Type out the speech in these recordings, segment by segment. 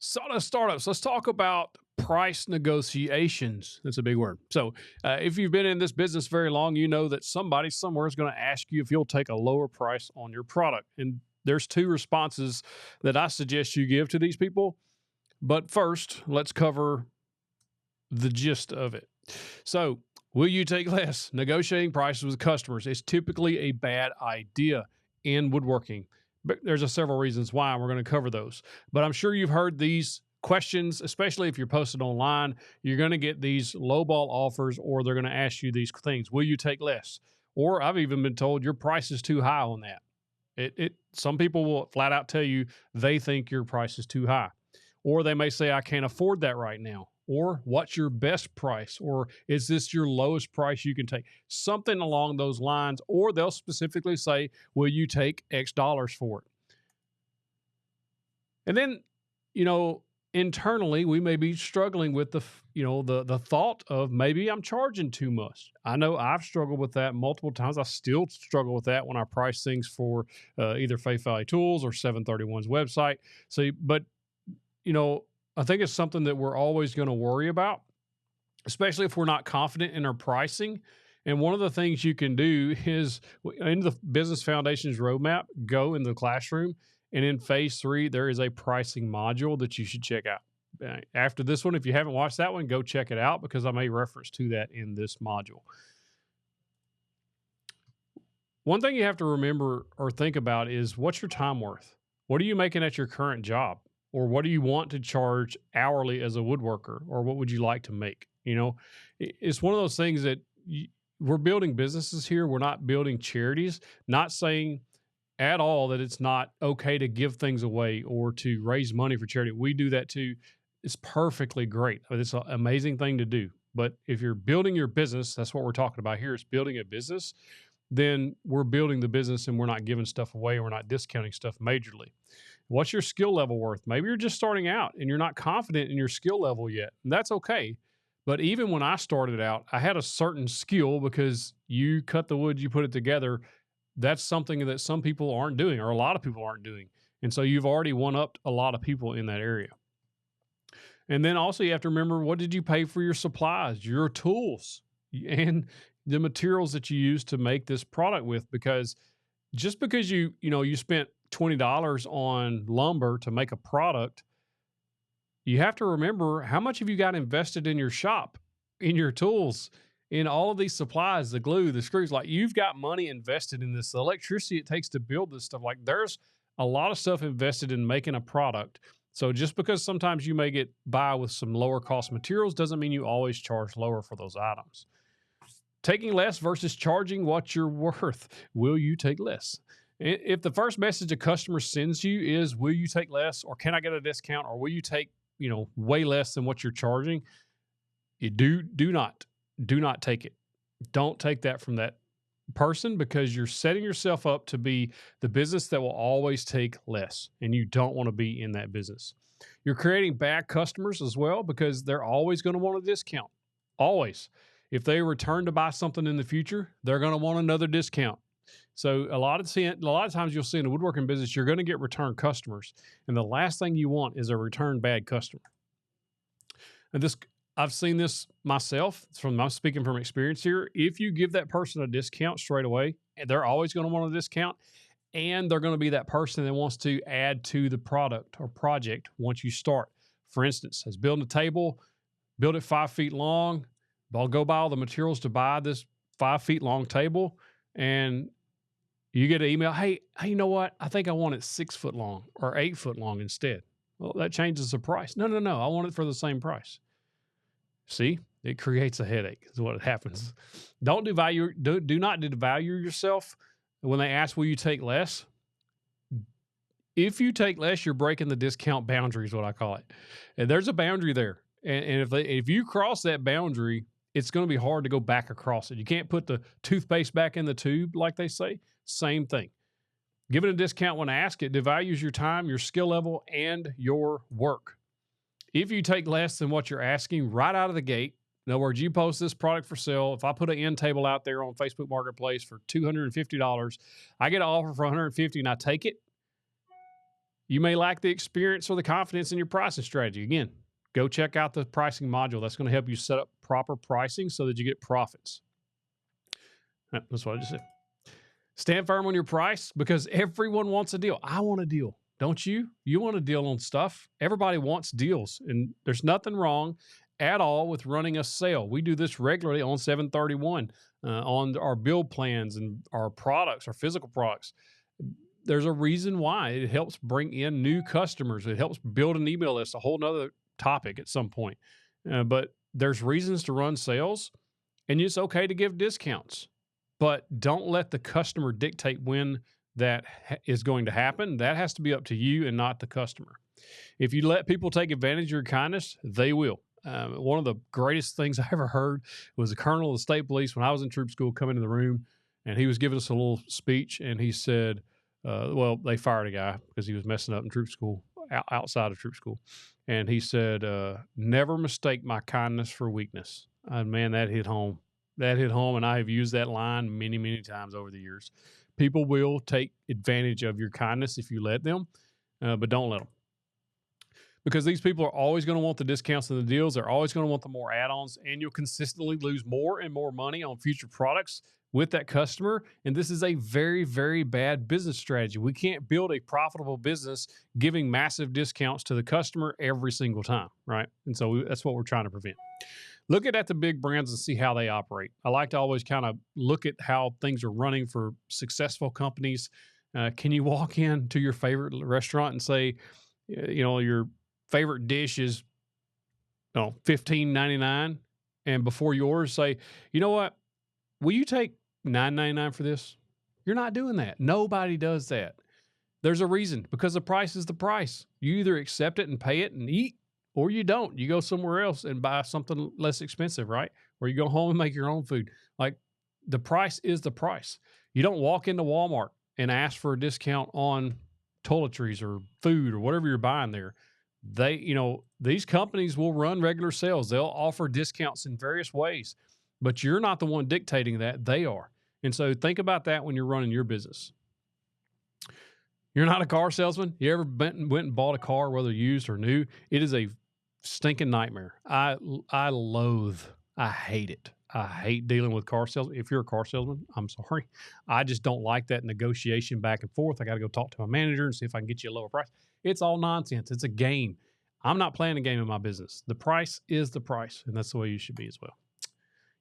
Sawdust startups. Let's talk about price negotiations. That's a big word. So, if you've been in this business very long, you know that somebody somewhere is going to ask you if you'll take a lower price on your product. And there's two responses that I suggest you give to these people. But first, let's cover the gist of it. So, will you take less? Negotiating prices with customers is typically a bad idea in woodworking. But there's several reasons why, and we're going to cover those. But I'm sure you've heard these questions, especially if you're posted online. You're going to get these lowball offers, or they're going to ask you these things. Will you take less? Or I've even been told your price is too high on that. Some people will flat out tell you they think your price is too high. Or they may say, I can't afford that right now. Or what's your best price? Or is this your lowest price you can take? Something along those lines. Or they'll specifically say, will you take X dollars for it? And then, internally, we may be struggling with the thought of maybe I'm charging too much. I know I've struggled with that multiple times. I still struggle with that when I price things for either Faith Valley Tools or 731's website. So, but I think it's something that we're always going to worry about, especially if we're not confident in our pricing. And one of the things you can do is in the Business Foundations roadmap, go in the classroom. And in phase 3, there is a pricing module that you should check out. After this one, if you haven't watched that one, go check it out because I made reference to that in this module. One thing you have to remember or think about is what's your time worth? What are you making at your current job? Or what do you want to charge hourly as a woodworker? Or what would you like to make? It's one of those things that we're building businesses here. We're not building charities, not saying at all that it's not okay to give things away or to raise money for charity. We do that too. It's perfectly great. It's an amazing thing to do. But if you're building your business, that's what we're talking about here is building a business, then we're building the business and we're not giving stuff away. We're not discounting stuff majorly. What's your skill level worth? Maybe you're just starting out and you're not confident in your skill level yet. And that's okay. But even when I started out, I had a certain skill because you cut the wood, you put it together. That's something that some people aren't doing or a lot of people aren't doing. And so you've already one-upped a lot of people in that area. And then also you have to remember, what did you pay for your supplies, your tools, and the materials that you use to make this product with? Because just because you spent $20 on lumber to make a product, you have to remember how much have you got invested in your shop, in your tools, in all of these supplies, the glue, the screws. Like, you've got money invested in this, the electricity it takes to build this stuff. Like, there's a lot of stuff invested in making a product. So just because sometimes you may get by with some lower cost materials doesn't mean you always charge lower for those items. Taking less versus charging what you're worth. Will you take less? If the first message a customer sends you is, will you take less, or can I get a discount, or will you take, way less than what you're charging, you do not take it. Don't take that from that person, because you're setting yourself up to be the business that will always take less, and you don't want to be in that business. You're creating bad customers as well, because they're always going to want a discount. Always. If they return to buy something in the future, they're going to want another discount. So a lot of times you'll see in the woodworking business, you're going to get return customers. And the last thing you want is a return bad customer. And I've seen this myself. I'm speaking from experience here. If you give that person a discount straight away, and they're always going to want a discount, and they're going to be that person that wants to add to the product or project once you start. For instance, as building a table, build it 5 feet long. I'll go buy all the materials to buy this 5 feet long table, and you get an email, hey, you know what? I think I want it 6 foot long or 8 foot long instead. Well, that changes the price. No. I want it for the same price. See, it creates a headache is what happens. Do not devalue yourself when they ask, will you take less? If you take less, you're breaking the discount boundary is what I call it. And there's a boundary there. And if you cross that boundary, it's going to be hard to go back across it. You can't put the toothpaste back in the tube, like they say. Same thing. Giving a discount when asked, it devalues your time, your skill level, and your work. If you take less than what you're asking right out of the gate, in other words, you post this product for sale. If I put an end table out there on Facebook Marketplace for $250, I get an offer for $150 and I take it. You may lack the experience or the confidence in your pricing strategy. Again, go check out the pricing module. That's going to help you set up proper pricing so that you get profits. That's what I just said. Stand firm on your price because everyone wants a deal. I want a deal. Don't you? You want a deal on stuff. Everybody wants deals. And there's nothing wrong at all with running a sale. We do this regularly on 731 on our build plans and our products, our physical products. There's a reason why. It helps bring in new customers. It helps build an email list, a whole nother topic at some point. But there's reasons to run sales, and it's okay to give discounts. But don't let the customer dictate when that is going to happen. That has to be up to you and not the customer. If you let people take advantage of your kindness, they will. One of the greatest things I ever heard was the colonel of the state police when I was in troop school come into the room, and he was giving us a little speech, and he said, well, they fired a guy because he was messing up in troop school, outside of troop school. And he said, never mistake my kindness for weakness. And man, that hit home. That hit home, and I have used that line many, many times over the years. People will take advantage of your kindness if you let them, but don't let them. Because these people are always going to want the discounts and the deals. They're always going to want the more add-ons, and you'll consistently lose more and more money on future products with that customer. And this is a very, very bad business strategy. We can't build a profitable business giving massive discounts to the customer every single time, right? And so that's what we're trying to prevent. Look at the big brands and see how they operate. I like to always kind of look at how things are running for successful companies. Can you walk into your favorite restaurant and say, your favorite dish is $15.99, and before yours say, you know what, will you take $9.99 for this? You're not doing that. Nobody does that. There's a reason, because the price is the price. You either accept it and pay it and eat, or you don't. You go somewhere else and buy something less expensive, right? Or you go home and make your own food. Like, the price is the price. You don't walk into Walmart and ask for a discount on toiletries or food or whatever you're buying there. These companies will run regular sales. They'll offer discounts in various ways, but you're not the one dictating that. They are. And so think about that when you're running your business. You're not a car salesman. You ever went and bought a car, whether used or new? It is a stinking nightmare. I hate it. I hate dealing with car salesmen. If you're a car salesman, I'm sorry. I just don't like that negotiation back and forth. I got to go talk to my manager and see if I can get you a lower price. It's all nonsense. It's a game. I'm not playing a game in my business. The price is the price, and that's the way you should be as well.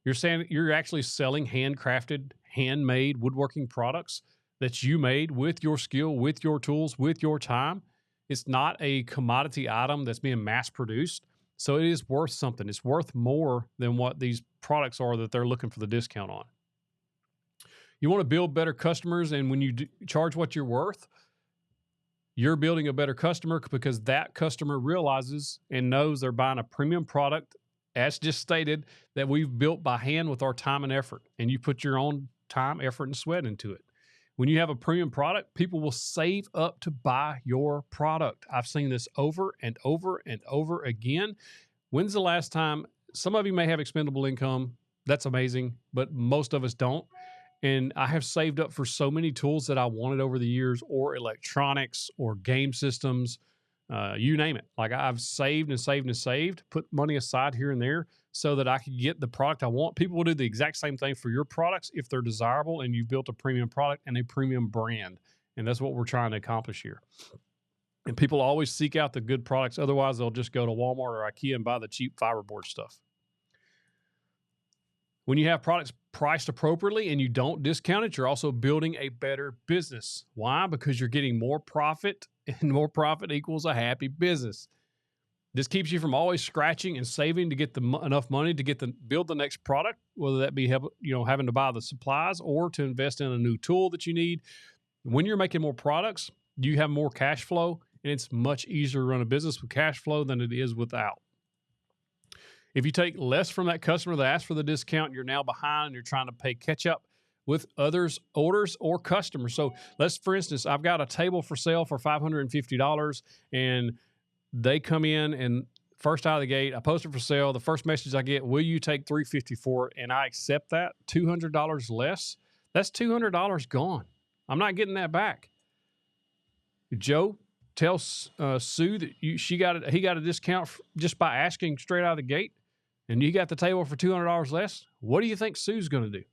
You're actually selling handcrafted, handmade woodworking products that you made with your skill, with your tools, with your time. It's not a commodity item that's being mass produced. So it is worth something. It's worth more than what these products are that they're looking for the discount on. You want to build better customers, and when you charge what you're worth, you're building a better customer because that customer realizes and knows they're buying a premium product, as just stated, that we've built by hand with our time and effort. And you put your own time, effort, and sweat into it. When you have a premium product, people will save up to buy your product. I've seen this over and over and over again. When's the last time? Some of you may have expendable income. That's amazing, but most of us don't. And I have saved up for so many tools that I wanted over the years, or electronics, or game systems, you name it. Like, I've saved and saved and saved, put money aside here and there so that I could get the product I want. People will do the exact same thing for your products if they're desirable and you've built a premium product and a premium brand. And that's what we're trying to accomplish here. And people always seek out the good products. Otherwise, they'll just go to Walmart or IKEA and buy the cheap fiberboard stuff. When you have products priced appropriately and you don't discount it, you're also building a better business. Why? Because you're getting more profit, and more profit equals a happy business. This keeps you from always scratching and saving to get enough money to build the next product, whether that be having to buy the supplies or to invest in a new tool that you need. When you're making more products, you have more cash flow, and it's much easier to run a business with cash flow than it is without. If you take less from that customer that asked for the discount, you're now behind and you're trying to pay catch up with others' orders or customers. So for instance, I've got a table for sale for $550, and they come in and first out of the gate, I post it for sale. The first message I get, will you take $350 for it? And I accept that, $200 less. That's $200 gone. I'm not getting that back. Joe, tell Sue that he got a discount just by asking straight out of the gate, and you got the table for $200 less, what do you think Sue's going to do?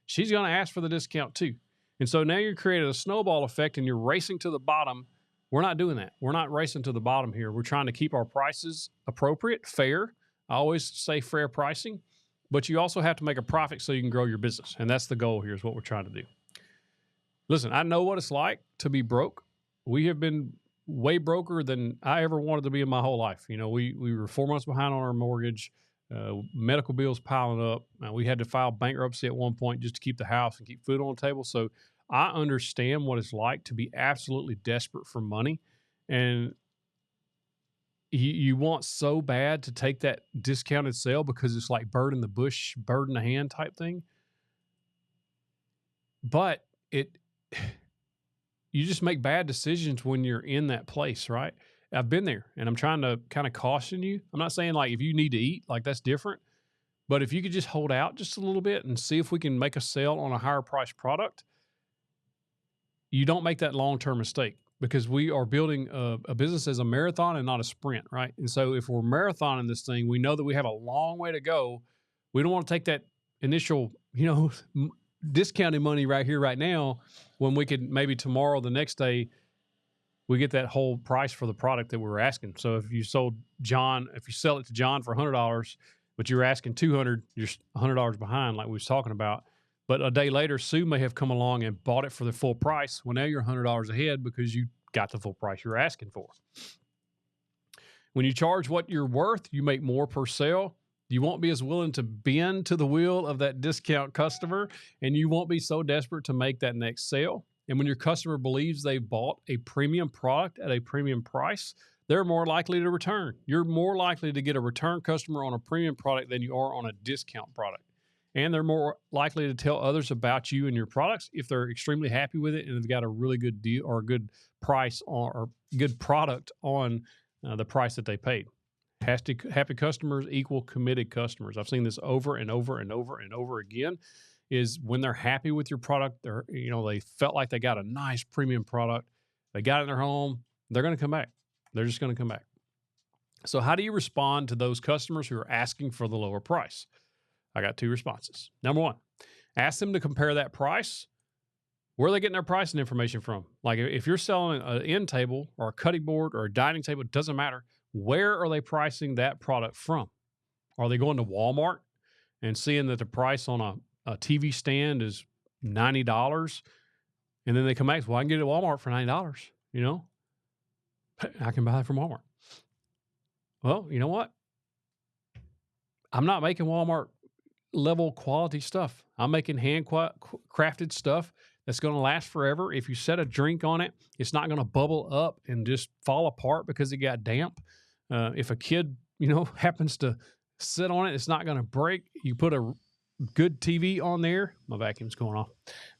She's going to ask for the discount too. And so now you're creating a snowball effect and you're racing to the bottom. We're not doing that. We're not racing to the bottom here. We're trying to keep our prices appropriate, fair. I always say fair pricing, but you also have to make a profit so you can grow your business. And that's the goal here, is what we're trying to do. Listen, I know what it's like to be broke. We have been way broker than I ever wanted to be in my whole life. You know, we were 4 months behind on our mortgage, medical bills piling up. We had to file bankruptcy at one point just to keep the house and keep food on the table. So I understand what it's like to be absolutely desperate for money. And you want so bad to take that discounted sale because it's like bird in the bush, bird in the hand type thing. But you just make bad decisions when you're in that place, right? I've been there, and I'm trying to kind of caution you. I'm not saying like if you need to eat, like that's different. But if you could just hold out just a little bit and see if we can make a sale on a higher price product, you don't make that long-term mistake, because we are building a business as a marathon and not a sprint, right? And so if we're marathoning this thing, we know that we have a long way to go. We don't want to take that initial, discounted money right here, right now, when we could maybe tomorrow, the next day, we get that whole price for the product that we were asking. So if you sell it to John for $100, but you're asking $200, you're $100 behind, like we was talking about. But a day later, Sue may have come along and bought it for the full price. Well, now you're $100 ahead because you got the full price you're asking for. When you charge what you're worth, you make more per sale. You won't be as willing to bend to the will of that discount customer, and you won't be so desperate to make that next sale. And when your customer believes they've bought a premium product at a premium price, they're more likely to return. You're more likely to get a return customer on a premium product than you are on a discount product. And they're more likely to tell others about you and your products if they're extremely happy with it and they've got a really good deal or a good price or good product on the price that they paid. Happy customers equal committed customers. I've seen this over and over and over and over again. Is when they're happy with your product, they felt like they got a nice premium product, they got it in their home, they're going to come back. They're just going to come back. So how do you respond to those customers who are asking for the lower price? I got 2 responses. Number 1, ask them to compare that price. Where are they getting their pricing information from? Like if you're selling an end table or a cutting board or a dining table, it doesn't matter. Where are they pricing that product from? Are they going to Walmart and seeing that the price on a TV stand is $90, and then they come back, well, I can get it at Walmart for $90, I can buy that from Walmart. Well, you know what? I'm not making Walmart level quality stuff. I'm making crafted stuff that's going to last forever. If you set a drink on it, it's not going to bubble up and just fall apart because it got damp. If a kid, happens to sit on it, it's not going to break. You put a good TV on there. My vacuum's going off.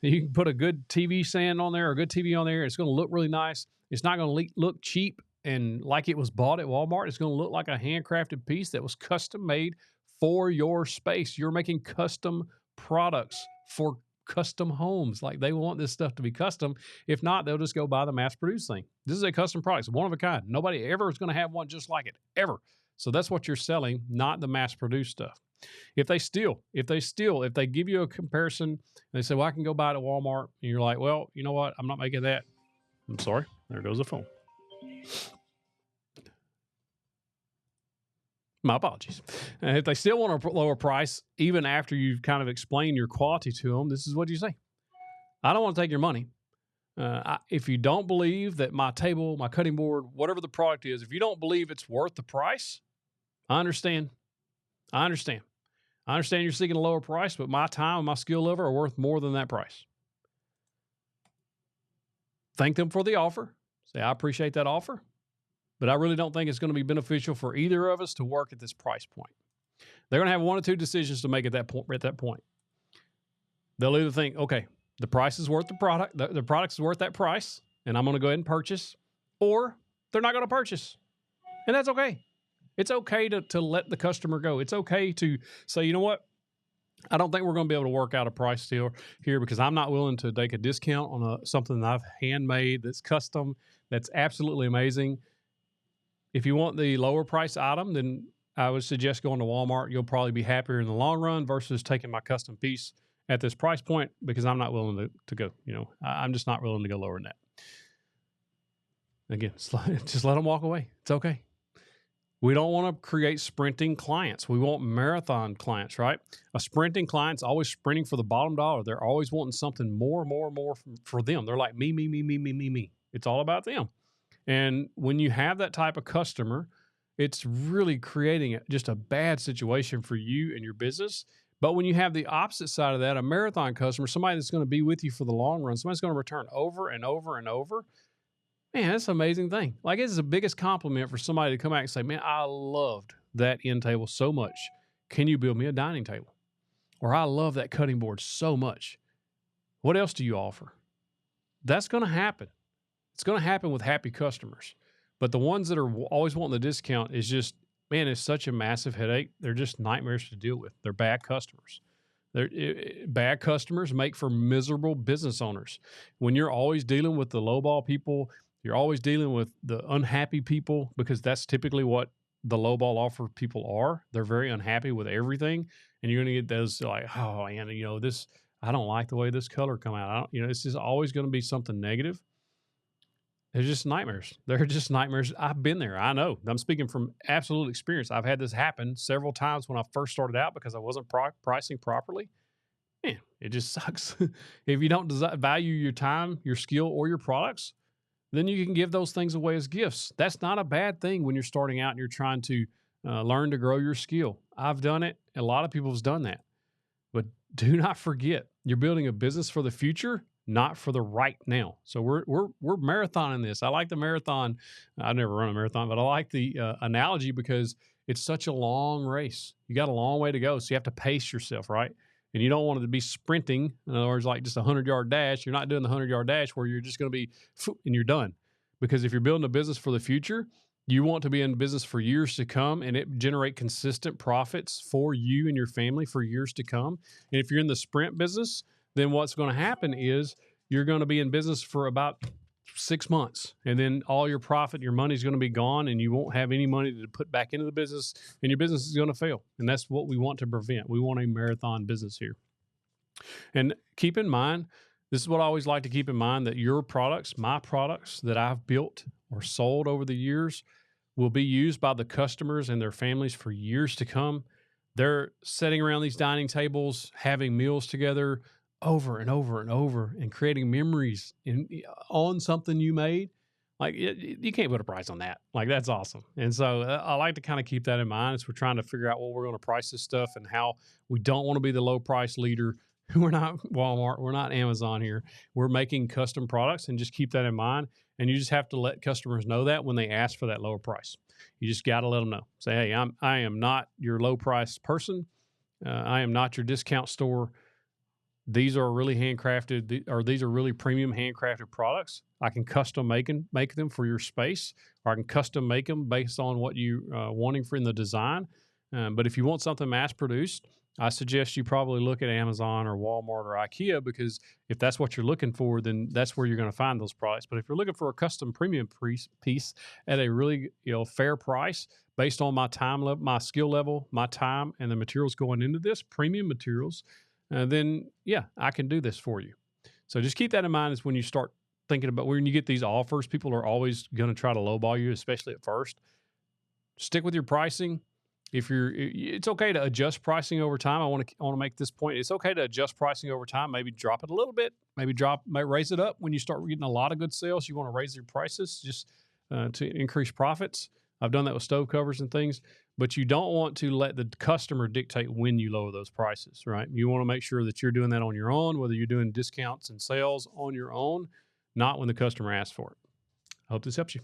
You can put a good TV stand on there or a good TV on there. It's going to look really nice. It's not going to look cheap and like it was bought at Walmart. It's going to look like a handcrafted piece that was custom made for your space. You're making custom products for custom homes. Like they want this stuff to be custom. If not, they'll just go buy the mass-produced thing. This is a custom product. It's one of a kind. Nobody ever is going to have one just like it, ever. So that's what you're selling, not the mass-produced stuff. If they give you a comparison and they say, well, I can go buy it at Walmart, and you're like, well, you know what? I'm not making that. I'm sorry. There goes the phone. My apologies. And if they still want a lower price, even after you've kind of explained your quality to them, this is what you say. I don't want to take your money. If you don't believe that my table, my cutting board, whatever the product is, if you don't believe it's worth the price, I understand. I understand you're seeking a lower price, but my time and my skill level are worth more than that price. Thank them for the offer. Say, I appreciate that offer, but I really don't think it's going to be beneficial for either of us to work at this price point. They're going to have 1 or 2 decisions to make at that point. They'll either think, okay, the price is worth the product, the product is worth that price, and I'm going to go ahead and purchase, or they're not going to purchase. And that's okay. It's okay to let the customer go. It's okay to say, you know what? I don't think we're going to be able to work out a price deal here because I'm not willing to take a discount on something that I've handmade that's custom, That's absolutely amazing. If you want the lower price item, then I would suggest going to Walmart. You'll probably be happier in the long run versus taking my custom piece at this price point because I'm not willing to go, I'm just not willing to go lower than that. Again, just let them walk away. It's okay. We don't want to create sprinting clients. We want marathon clients, right? A sprinting client's always sprinting for the bottom dollar. They're always wanting something more for them. They're like me, me, me, me, me, me, me. It's all about them. And when you have that type of customer, it's really creating just a bad situation for you and your business. But when you have the opposite side of that, a marathon customer, somebody that's going to be with you for the long run, somebody's going to return over and over and over, man, that's an amazing thing. Like, it's the biggest compliment for somebody to come back and say, man, I loved that end table so much. Can you build me a dining table? Or I love that cutting board so much. What else do you offer? That's going to happen. It's going to happen with happy customers. But the ones that are always wanting the discount is just, man, it's such a massive headache. They're just nightmares to deal with. They're bad customers. Bad customers make for miserable business owners. When you're always dealing with the lowball people, you're always dealing with the unhappy people, because that's typically what the lowball offer people are. They're very unhappy with everything. And you're going to get those like, oh, man, this, I don't like the way this color come out. It's just always going to be something negative. They're just nightmares. They're just nightmares. I've been there. I know. I'm speaking from absolute experience. I've had this happen several times when I first started out because I wasn't pricing properly. Man, it just sucks. If you don't value your time, your skill, or your products, then you can give those things away as gifts. That's not a bad thing when you're starting out and you're trying to learn to grow your skill. I've done it. A lot of people have done that. But do not forget, you're building a business for the future, not for the right now. So we're marathoning this. I like the marathon. I've never run a marathon, but I like the analogy because it's such a long race. You got a long way to go. So you have to pace yourself, right? And you don't want it to be sprinting. In other words, like just a 100-yard dash. You're not doing the 100-yard dash where you're just going to be and you're done. Because if you're building a business for the future, you want to be in business for years to come, and it generate consistent profits for you and your family for years to come. And if you're in the sprint business, then what's going to happen is you're going to be in business for about 6 months, and then all your profit, your money is going to be gone, and you won't have any money to put back into the business, and your business is going to fail. And that's what we want to prevent. We want a marathon business here. And keep in mind, this is what I always like to keep in mind, that your products, my products that I've built or sold over the years, will be used by the customers and their families for years to come. They're sitting around these dining tables, having meals together over and over and over, and creating memories on something you made. Like, you can't put a price on that. Like, that's awesome. And so I like to kind of keep that in mind as we're trying to figure out what we're going to price this stuff and how we don't want to be the low price leader. We're not Walmart. We're not Amazon here. We're making custom products, and just keep that in mind. And you just have to let customers know that when they ask for that lower price. You just got to let them know. Say, hey, I am not your low price person. I am not your discount store. These are really handcrafted, or these are really premium handcrafted products. I can custom make them for your space, or I can custom make them based on what you wanting for in the design. But if you want something mass produced, I suggest you probably look at Amazon or Walmart or IKEA, because if that's what you're looking for, then that's where you're going to find those products. But if you're looking for a custom premium piece at a really fair price based on my time level, my skill level, my time, and the materials going into this, premium materials, then yeah, I can do this for you. So just keep that in mind as when you start thinking about when you get these offers. People are always going to try to lowball you, especially at first. Stick with your pricing. It's okay to adjust pricing over time. I want to make this point. It's okay to adjust pricing over time. Maybe drop it a little bit. Maybe raise it up when you start getting a lot of good sales. You want to raise your prices just to increase profits. I've done that with stove covers and things, but you don't want to let the customer dictate when you lower those prices, right? You want to make sure that you're doing that on your own, whether you're doing discounts and sales on your own, not when the customer asks for it. I hope this helps you.